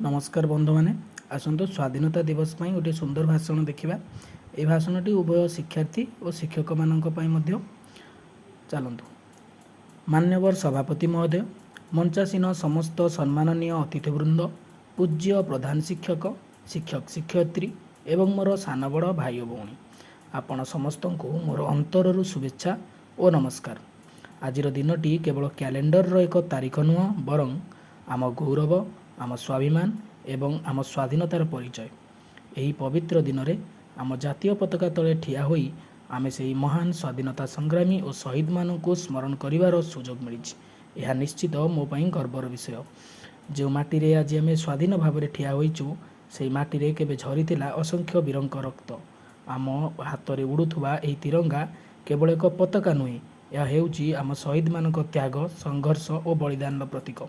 नमस्कार बंधु मैंने आसतु स्वाधीनता दिवस पर गोटे सुंदर भाषण देखा। ये भाषणटी उभय शिक्षार्थी और शिक्षक मानू चलतु। मान्यवर सभापति महोदय, मंचासीन समस्त सम्माननीय अतिथिवृंद, पूज्य प्रधान शिक्षक, शिक्षक शिक्षयित्री एवं मोर सान बड़ भाई और भौणी, आपण समस्त को मोर अंतरु शुभेच्छा और नमस्कार। आज दिनटी केवल कैलेंडर एक तारीख नुह बरं आम गौरव, आम स्वाभिमान एवं आम स्वाधीनतार परिचय। यही पवित्र दिन में आम जातीय पताका तले ठिया होई आमे से महान स्वाधीनता संग्रामी और शहीद मान को स्मरण करिवार सुजोग मिली। यह निश्चित मो पई गर्वर विषय। जो माटी रे आज आमे स्वाधीन भाव में ठिया होइचु से माटी रे केबे झरीतिला असंख्य वीरंक रक्त। आम हाथ में उड़ुथुवा एही तिरंगा केवल एक पताका नुहे, यह हेउची आम शहीद मानक त्याग, संघर्ष और बलिदान प्रतीक।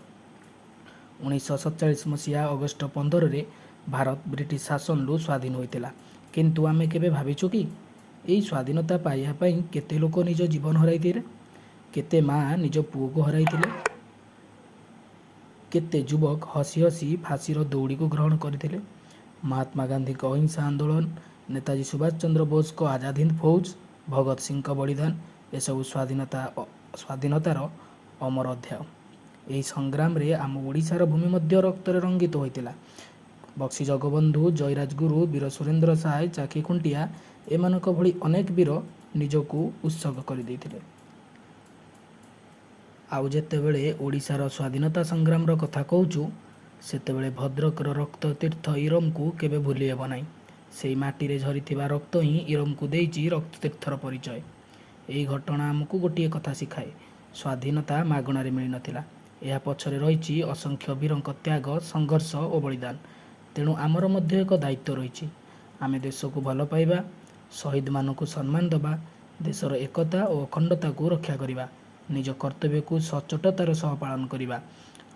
1947 मसीहा अगस्ट 15 रे भारत ब्रिटिश शासन रु स्वाधीन होइतिला। किंतु आमे केबे भाविचु कि यही स्वाधीनता पाइया पई केते लोक निज जीवन हराइथिले, केते माँ निज पुओ को हराइथिले, केते युवक हसी हसी फांसीर दौड़ी को ग्रहण करथिले। महात्मा गांधी का अहिंसा आंदोलन, नेताजी सुभाष चंद्र बोस को आजाद हिंद फौज, भगत सिंह का बलिदान एसबू स्वाधीनतार अमर अध्याय। यही संग्राम रे आम ओडिशार भूमि मध्य रक्त रंगित होइतिला। बक्सी जगबंधु, जयराजगुरु, वीर सुरेंद्र साय, चाकी खुंटिया एमानक भली अनेक वीर निजको उत्सर्ग कर देइथिले। आउ जेतेबेले ओडिशार स्वाधीनता संग्राम रो कथा कहूचु सेतेबेले भद्रकर रक्त तीर्थ इरम को केबे भूली हेब नाही। सेई माटी रे झरीथिबा रक्त ही इरम को देइची रक्त तीर्थर परिचय। एही घटना आमको गोटिए कथा शिखाए, स्वाधीनता मागणारे मिली नथिला। यह पछरे रही असंख्य वीरंक त्याग, संघर्ष और बलिदान। तेणु आमर मध्य एक दायित्व रही। आमे देश को भल पाइबा, शहीद मान को सम्मान दबा, देशर एकता और अखंडता को रक्षा करिबा, निज कर्तव्य को सचोटतार सह पालन करिबा।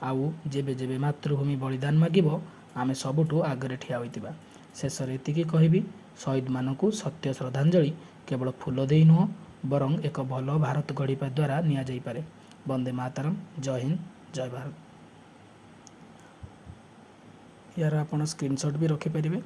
आउ जेबे जेबे मातृभूमि बलिदान मागिबो आमे सबुठु आगरे ठिया होइतिबा। शेष रे एतिकी कहिबी, शहीद मान को सत्य श्रद्धांजलि केवल फूल देई नुह बरं एक भल भारत गढ़िपा द्वारा निया जाई पारे। वंदे मातरम। जय हिंद, जय भारत। यार आपण स्क्रीनशॉट भी रखिपारे।